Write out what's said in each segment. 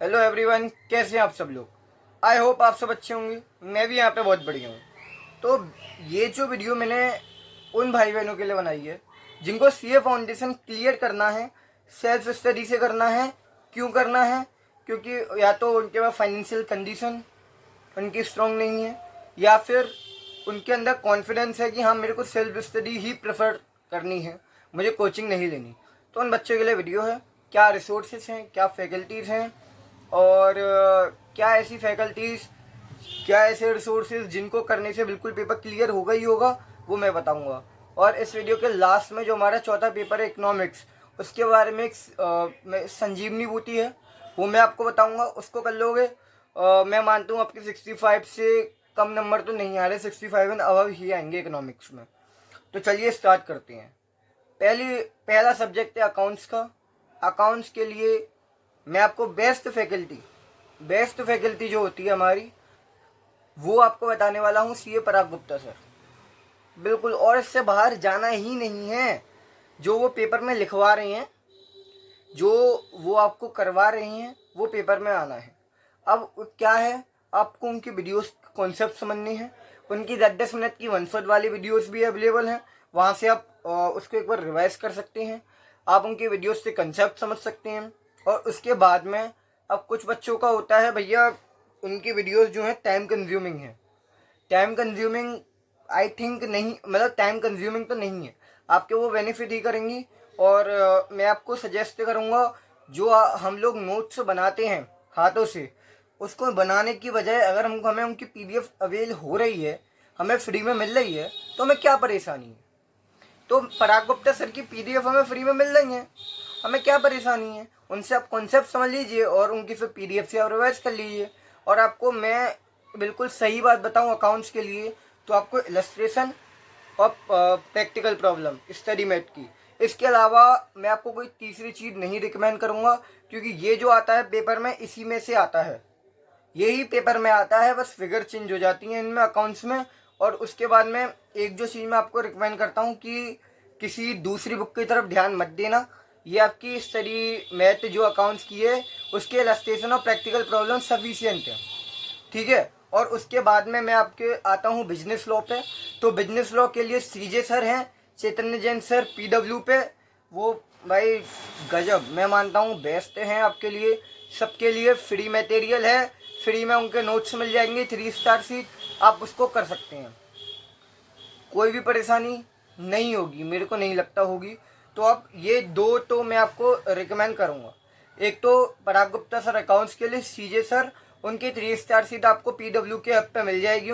Hello everyone, कैसे हैं आप सब लोग। आई होप आप सब अच्छे होंगे। मैं भी यहाँ पे बहुत बढ़िया हूँ। तो ये जो वीडियो मैंने उन भाई बहनों के लिए बनाई है जिनको सीए फाउंडेशन क्लियर करना है, सेल्फ स्टडी से करना है। क्यों करना है? क्योंकि या तो उनके पास फाइनेंशियल कंडीशन उनकी स्ट्रांग नहीं है, या फिर उनके अंदर कॉन्फिडेंस है कि हाँ मेरे को सेल्फ स्टडी ही प्रेफर करनी है, मुझे कोचिंग नहीं लेनी। तो उन बच्चों के लिए वीडियो है। क्या रिसोर्सेज हैं, क्या फैकल्टीज़ हैं, और क्या ऐसी फैकल्टीज़, क्या ऐसे रिसोर्सेज जिनको करने से बिल्कुल पेपर क्लियर होगा ही होगा, वो मैं बताऊंगा। और इस वीडियो के लास्ट में जो हमारा चौथा पेपर है इकोनॉमिक्स, उसके बारे में एक संजीवनी बूटी है, वो मैं आपको बताऊंगा। उसको कर लोगे। मैं मानता हूँ आपके 65 से कम नंबर तो नहीं आ रहे, 65 एंड अबव ही आएंगे इकोनॉमिक्स में। तो चलिए स्टार्ट करते हैं। पहला सब्जेक्ट है अकाउंट्स का। अकाउंट्स के लिए मैं आपको बेस्ट फैकल्टी जो होती है हमारी, वो आपको बताने वाला हूँ, सीए पराग गुप्ता सर। बिल्कुल, और इससे बाहर जाना ही नहीं है। जो वो पेपर में लिखवा रहे हैं, जो वो आपको करवा रहे हैं, वो पेपर में आना है। अब क्या है, आपको उनकी वीडियोस कॉन्सेप्ट समझनी है। उनकी 10-10 मिनट की 1 शॉट वाली वीडियोस भी अवेलेबल हैं, वहाँ से आप उसको एक बार रिवाइज कर सकते हैं। आप उनकी वीडियोस से कंसेप्ट समझ सकते हैं। और उसके बाद में अब कुछ बच्चों का होता है, भैया उनकी वीडियोस जो है टाइम कंज्यूमिंग है। टाइम कंज्यूमिंग आई थिंक नहीं, मतलब टाइम कंज्यूमिंग तो नहीं है, आपके वो बेनिफिट ही करेंगी। और मैं आपको सजेस्ट करूँगा, जो हम लोग नोट्स बनाते हैं हाथों से, उसको बनाने की बजाय अगर हमें उनकी पीडीएफ अवेल हो रही है, हमें फ्री में मिल रही है, तो हमें क्या परेशानी है। तो पराग गुप्ता सर की पीडीएफ हमें फ्री में मिल रही है, हमें क्या परेशानी है। उनसे आप कॉन्सेप्ट समझ लीजिए और उनकी फिर पीडीएफ से आप रिवाइज कर लीजिए। और आपको मैं बिल्कुल सही बात बताऊं, अकाउंट्स के लिए तो आपको इलस्ट्रेशन और प्रैक्टिकल प्रॉब्लम स्टडी मेट की, इसके अलावा मैं आपको कोई तीसरी चीज़ नहीं रिकमेंड करूँगा, क्योंकि ये जो आता है पेपर में इसी में से आता है, यही पेपर में आता है, बस फिगर चेंज हो जाती हैं इनमें अकाउंट्स में। और उसके बाद में एक जो चीज़ मैं आपको रिकमेंड करता हूँ कि किसी दूसरी बुक की तरफ ध्यान मत देना। ये आपकी स्टडी मैथ जो अकाउंट्स की है, उसके इलस्ट्रेशन और प्रैक्टिकल प्रॉब्लम सफिशियंट है, ठीक है। और उसके बाद में मैं आपके आता हूँ बिजनेस लॉ पे। तो बिजनेस लॉ के लिए सीजे सर हैं, चैतन्य जैन सर पीडब्ल्यू पे। वो भाई गजब, मैं मानता हूँ बेस्ट हैं आपके लिए, सबके लिए फ्री मटेरियल है। फ्री में उनके नोट्स मिल जाएंगे, 3 स्टार सीट, आप उसको कर सकते हैं, कोई भी परेशानी नहीं होगी, मेरे को नहीं लगता होगी। तो अब ये दो तो मैं आपको रिकमेंड करूँगा। एक तो पराग गुप्ता सर अकाउंट्स के लिए, सीजे सर, उनकी 3 स्टार सीट आपको पीडब्ल्यू के ऐप पे मिल जाएगी।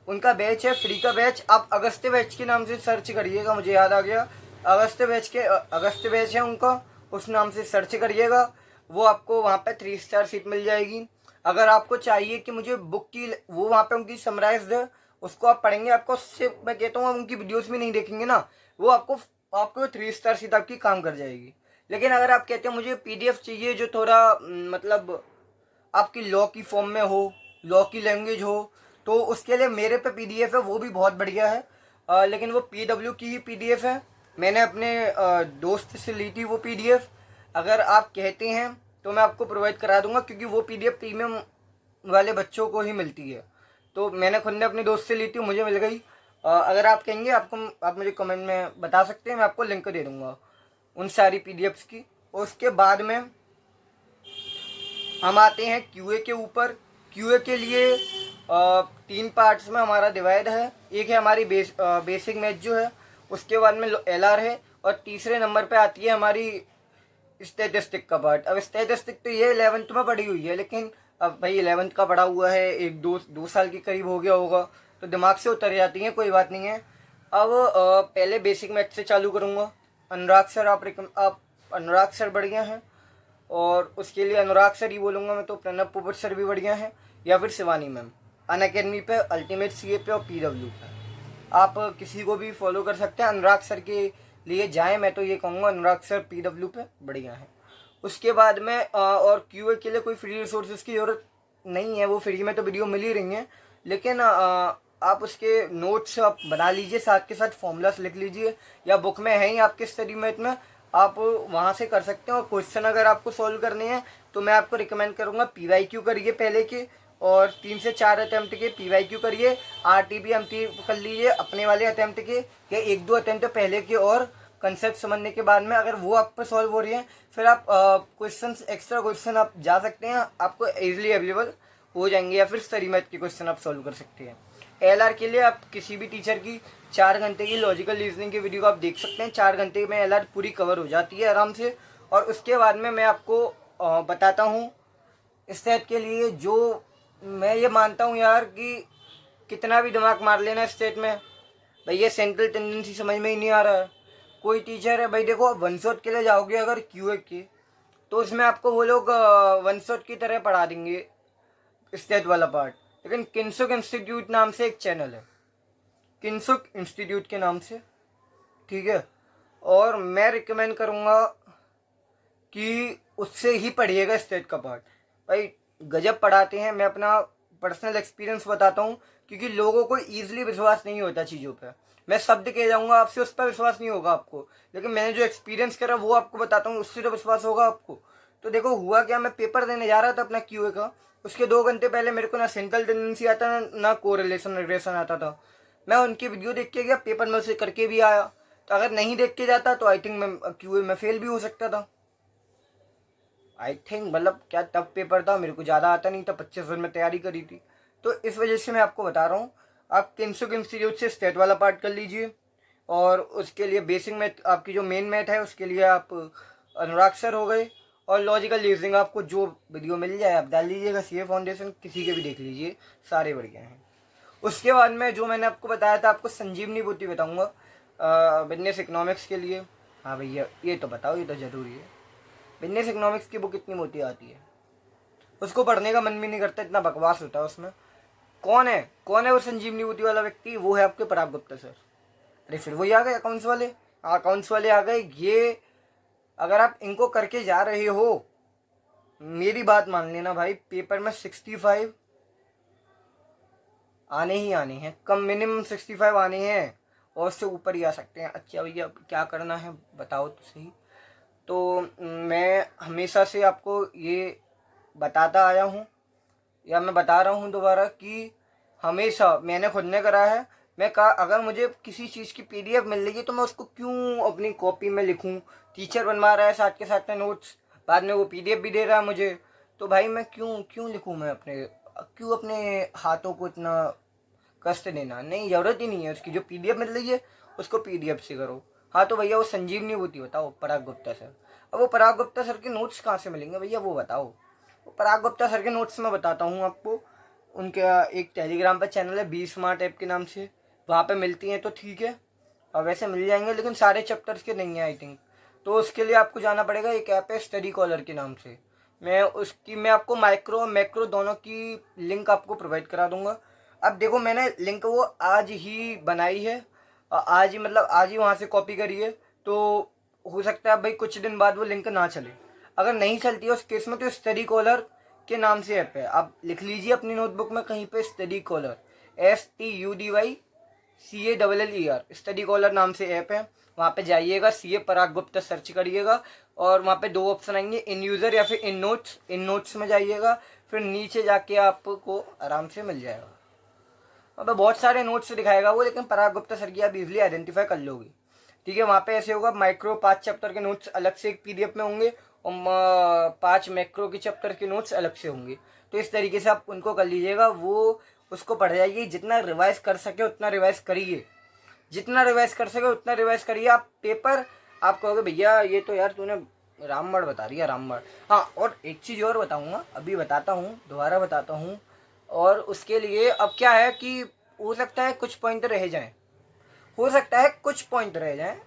उनका बैच है, फ्री का बैच। आप अगस्त बैच के नाम से सर्च करिएगा, मुझे याद आ गया, अगस्त बैच है उनका, उस नाम से सर्च करिएगा। वो आपको वहाँ पे 3 स्टार सीट मिल जाएगी। अगर आपको चाहिए कि मुझे बुक की, वो वहाँ पे उनकी समराइज है, उसको आप पढ़ेंगे, आपको उससे मैं कहता हूँ उनकी वीडियोस भी नहीं देखेंगे ना, वो आपको 3 स्टार सीट आपकी काम कर जाएगी। लेकिन अगर आप कहते हैं मुझे पीडीएफ चाहिए जो थोड़ा मतलब आपकी लॉ की फॉर्म में हो, लॉ की लैंग्वेज हो, तो उसके लिए मेरे पे पीडीएफ है, वो भी बहुत बढ़िया है। लेकिन वो पीडब्ल्यू की ही पीडीएफ है, मैंने अपने दोस्त से ली थी वो पीडीएफ। अगर आप कहते हैं तो मैं आपको प्रोवाइड करा दूंगा, क्योंकि वो पीडीएफ प्रीमियम वाले बच्चों को ही मिलती है। तो मैंने खुद ने अपने दोस्त से ली थी, मुझे मिल गई। अगर आप कहेंगे, आप मुझे कमेंट में बता सकते हैं, मैं आपको लिंक दे दूंगा उन सारी पीडीएफ्स की। उसके बाद में हम आते हैं क्यूए के ऊपर। क्यूए के लिए 3 पार्ट्स में हमारा डिवाइड है। एक है हमारी बेसिक मैथ जो है, उसके बाद में एलआर है, और तीसरे नंबर पे आती है हमारी स्टैटिस्टिक का पार्ट। अब स्टैटिस्टिक तो ये 11th में पढ़ी हुई है, लेकिन अब भाई 11th का पढ़ा हुआ है, एक दो साल के करीब हो गया होगा, तो दिमाग से उतर जाती है, कोई बात नहीं है। अब पहले बेसिक मैथ से चालू करूँगा। अनुराग सर आप अनुराग सर बढ़िया हैं, और उसके लिए अनुराग सर ही बोलूँगा मैं, तो प्रणब पोपट सर भी बढ़िया हैं, या फिर शिवानी मैम अनअकैडमी पे, अल्टीमेट सीए पे और पीडब्ल्यू पे। आप किसी को भी फॉलो कर सकते हैं, अनुराग सर के लिए जाएं, मैं तो ये कहूँगा अनुराग सर पीडब्ल्यू पे बढ़िया है। उसके बाद में और क्यूए के लिए कोई फ्री रिसोर्सेज की ज़रूरत नहीं है, वो फ्री में तो वीडियो मिल ही रही हैं, लेकिन आप उसके नोट्स आप बना लीजिए, साथ के साथ फॉर्मूलास लिख लीजिए, या बुक में है ही आपके स्टडी मैथ में, आप वहाँ से कर सकते हैं। और क्वेश्चन अगर आपको सॉल्व करने हैं तो मैं आपको रिकमेंड करूँगा PYQ करिए पहले के, और 3 से 4 अटैम्प्ट के PYQ करिए। RTPMT कर लीजिए अपने वाले अटैम्प्ट के, या 1-2 अटैम्प्ट पहले के, और कंसेप्ट समझने के बाद में अगर वो आप पर सॉल्व हो रही है फिर आप क्वेश्चन एक्स्ट्रा क्वेश्चन आप जा सकते हैं, आपको इजीली अवेलेबल हो जाएंगे। या फिर स्टडी मैथ के क्वेश्चन आप सॉल्व कर सकते हैं। LR के लिए आप किसी भी टीचर की 4 घंटे की लॉजिकल रीजनिंग की वीडियो को आप देख सकते हैं। 4 घंटे में LR पूरी कवर हो जाती है आराम से। और उसके बाद में मैं आपको बताता हूँ स्टेट के लिए, जो मैं ये मानता हूँ यार कि कितना भी दिमाग मार लेना स्टेट में, भैया सेंट्रल टेंडेंसी समझ में ही नहीं आ रहा है। कोई टीचर है भाई, देखो वन शॉट के लिए जाओगे अगर QA के, तो उसमें आपको वो लोग वन शॉट की तरह पढ़ा देंगे स्टेट वाला पार्ट। लेकिन किन्सुक इंस्टीट्यूट नाम से एक चैनल है, किन्सुक इंस्टीट्यूट के नाम से, ठीक है, और मैं रिकमेंड करूँगा कि उससे ही पढ़िएगा स्टेट का पार्ट। भाई गजब पढ़ाते हैं। मैं अपना पर्सनल एक्सपीरियंस बताता हूँ, क्योंकि लोगों को ईजिली विश्वास नहीं होता चीज़ों पर। मैं शब्द कह जाऊँगा आपसे, उस पर विश्वास नहीं होगा आपको, लेकिन मैंने जो एक्सपीरियंस करा वो आपको बताता हूँ, उससे तो विश्वास होगा आपको। तो देखो हुआ क्या, मैं पेपर देने जा रहा था अपना QA का, उसके 2 घंटे पहले मेरे को ना सेंट्रल टेंडेंसी आता ना कोरिलेशन रिग्रेशन आता था। मैं उनकी वीडियो देख के गया, पेपर में उसे करके भी आया। तो अगर नहीं देख के जाता तो आई थिंक मैं QA में फेल भी हो सकता था। आई थिंक मतलब क्या टफ पेपर था, मेरे को ज़्यादा आता नहीं था, 25 दिन में तैयारी करी थी। तो इस वजह से मैं आपको बता रहा हूँ, आप किन्सुक इंस्टीट्यूट से स्टेट वाला पार्ट कर लीजिए। और उसके लिए बेसिक मैथ, आपकी जो मेन मैथ है उसके लिए आप अनुराग सर हो गए, और लॉजिकल रीजनिंग आपको जो वीडियो मिल जाए आप डाल लीजिएगा। CA फाउंडेशन किसी के भी देख लीजिए, सारे बढ़िया हैं। उसके बाद में जो मैंने आपको बताया था, आपको संजीवनी बुद्धि बताऊँगा बिजनेस इकोनॉमिक्स के लिए। हाँ भैया ये तो बताओ, ये तो ज़रूरी है। बिजनेस इकोनॉमिक्स की बुक इतनी मोटी आती है, उसको पढ़ने का मन भी नहीं करता, इतना बकवास होता है उसमें। कौन है वो संजीवनी बुद्धि वाला व्यक्ति? वो है आपके पराग गुप्ता सर। अरे फिर वही आ गए अकाउंट्स वाले, अकाउंट्स वाले आ गए। ये अगर आप इनको करके जा रहे हो, मेरी बात मान लेना भाई, पेपर में 65 आने ही आने हैं, कम मिनिमम 65 आने हैं, और उससे ऊपर ही आ सकते हैं। अच्छा भैया क्या करना है बताओ तो सही। तो मैं हमेशा से आपको ये बताता आया हूँ, या मैं बता रहा हूँ दोबारा, कि हमेशा मैंने खुद ने करा है। मैं कहा अगर मुझे किसी चीज़ की PDF मिल रही है तो मैं उसको क्यों अपनी कॉपी में लिखूँ। टीचर बनवा रहा है साथ के साथ में नोट्स, बाद में वो PDF भी दे रहा है मुझे, तो भाई मैं क्यों लिखूँ, मैं अपने हाथों को इतना कष्ट देना, नहीं, ज़रूरत ही नहीं है उसकी। जो PDF मिल रही है उसको PDF से करो। हाँ तो भैया वो संजीवनी बुद्धि बताओ, पराग गुप्ता सर। अब वो पराग गुप्ता सर के नोट्स कहाँ से मिलेंगे भैया, वो बताओ। पराग गुप्ता सर के नोट्स मैं बताता हूँ आपको। उनका एक टेलीग्राम पर चैनल है बी स्मार्ट ऐप के नाम से, वहाँ पे मिलती हैं तो ठीक है, और वैसे मिल जाएंगे, लेकिन सारे चैप्टर्स के नहीं है आई थिंक। तो उसके लिए आपको जाना पड़ेगा, एक ऐप है स्टडी कॉलर के नाम से। मैं आपको माइक्रो और मैक्रो दोनों की लिंक आपको प्रोवाइड करा दूंगा। अब देखो मैंने लिंक वो आज ही बनाई है, आज ही मतलब आज ही वहाँ से कॉपी करी है। तो हो सकता है भाई कुछ दिन बाद वो लिंक ना चले। अगर नहीं चलती है उस केस में तो स्टडी कॉलर के नाम से ऐप है, आप लिख लीजिए अपनी नोटबुक में कहीं पे, study caller, STUDYCALLER, study caller नाम से ऐप है। वहाँ पे जाइएगा, CA पराग गुप्ता सर्च करिएगा, और वहाँ पे 2 ऑप्शन आएंगे, इन यूज़र या फिर इन नोट्स में जाइएगा, फिर नीचे जाके आपको आराम से मिल जाएगा। वहाँ पे बहुत सारे नोट्स दिखाएगा वो, लेकिन पराग गुप्ता सर की आप इजीली आइडेंटिफाई कर लोगे, ठीक है। वहाँ पे ऐसे होगा, माइक्रो 5 चैप्टर के नोट्स अलग से एक PDF में होंगे, और 5 मैक्रो के चैप्टर के नोट्स अलग से होंगे। तो इस तरीके से आप उनको कर लीजिएगा, वो उसको पढ़ जाइए। जितना रिवाइज कर सके उतना रिवाइज करिए, जितना रिवाइज कर सके उतना रिवाइज करिए। आप पेपर आप कहोगे भैया ये तो यार तूने रामबाण बता रही है, रामबाण। हाँ, और एक चीज़ और बताऊँगा, अभी बताता हूँ, दोबारा बताता हूँ। और उसके लिए अब क्या है कि हो सकता है कुछ पॉइंट रह जाएं,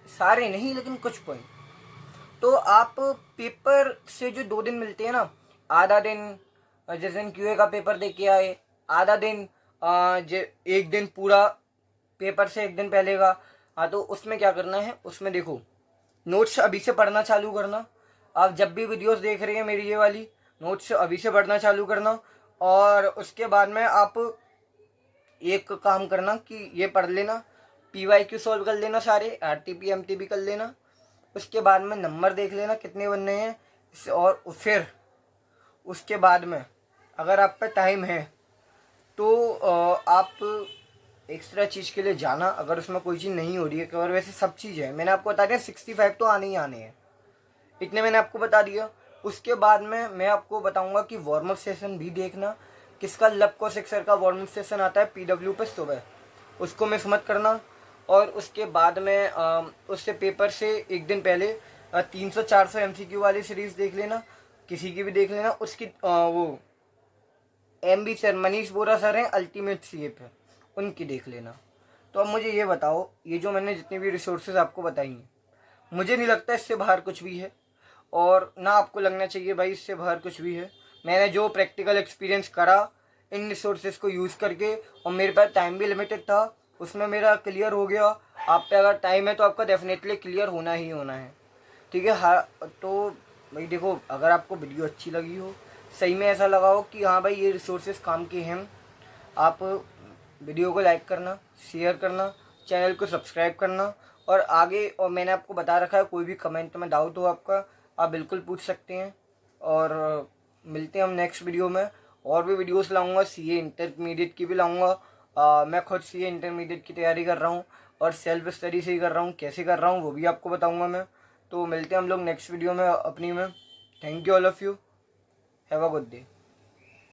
सारे नहीं लेकिन कुछ पॉइंट। तो आप पेपर से जो 2 दिन मिलते हैं ना, आधा दिन जिस दिन QA का पेपर दे के आए, आधा दिन एक दिन पूरा पेपर से 1 दिन पहले का। हाँ तो उसमें क्या करना है, उसमें देखो नोट्स अभी से पढ़ना चालू करना। आप जब भी वीडियोस देख रहे हैं मेरी ये वाली, नोट्स अभी से पढ़ना चालू करना। और उसके बाद में आप एक काम करना कि ये पढ़ लेना, PYQ सॉल्व कर लेना सारे, RTPMT भी कर लेना, उसके बाद में नंबर देख लेना कितने बनने हैं, और फिर उसके बाद में अगर आप पे टाइम है तो आप एक्स्ट्रा चीज़ के लिए जाना, अगर उसमें कोई चीज़ नहीं हो रही है। और वैसे सब चीज़ है, मैंने आपको बता दिया 65 तो आने ही आने हैं, इतने मैंने आपको बता दिया। उसके बाद में मैं आपको बताऊंगा कि वार्म अप सेशन भी देखना, किसका लव कौशिक सर का वार्म अप सेशन आता है PW पे सुबह, उसको मिस मत करना। और उसके बाद में उससे पेपर से एक दिन पहले 300-400 MCQ वाली सीरीज़ देख लेना, किसी की भी देख लेना। उसकी वो MB सर, मनीष बोरा सर हैं अल्टीमेट CA पे, उनकी देख लेना। तो अब मुझे ये बताओ, ये जो मैंने जितनी भी रिसोर्सेज आपको बताई हैं, मुझे नहीं लगता इससे बाहर कुछ भी है, और ना आपको लगना चाहिए भाई इससे बाहर कुछ भी है। मैंने जो प्रैक्टिकल एक्सपीरियंस करा इन रिसोर्सेज को यूज़ करके, और मेरे पास टाइम भी लिमिटेड था, उसमें मेरा क्लियर हो गया। आप पे अगर टाइम है तो आपका डेफिनेटली क्लियर होना ही होना है, ठीक है। हाँ, तो भाई देखो, अगर आपको वीडियो अच्छी लगी हो, सही में ऐसा लगा हो कि हाँ भाई ये रिसोर्सेज काम के हैं, आप वीडियो को लाइक करना, शेयर करना, चैनल को सब्सक्राइब करना। और आगे, और मैंने आपको बता रखा है, कोई भी कमेंट में डाउट हो आपका, आप बिल्कुल पूछ सकते हैं। और मिलते हैं हम नेक्स्ट वीडियो में। और भी वीडियोस लाऊंगा, CA इंटरमीडिएट की भी लाऊंगा। मैं खुद CA इंटरमीडिएट की तैयारी कर रहा हूँ, और सेल्फ स्टडी से ही कर रहा हूँ, कैसे कर रहा हूँ वो भी आपको बताऊँगा मैं। तो मिलते हैं हम लोग नेक्स्ट वीडियो में अपनी में। Thank you all of you, have a good day.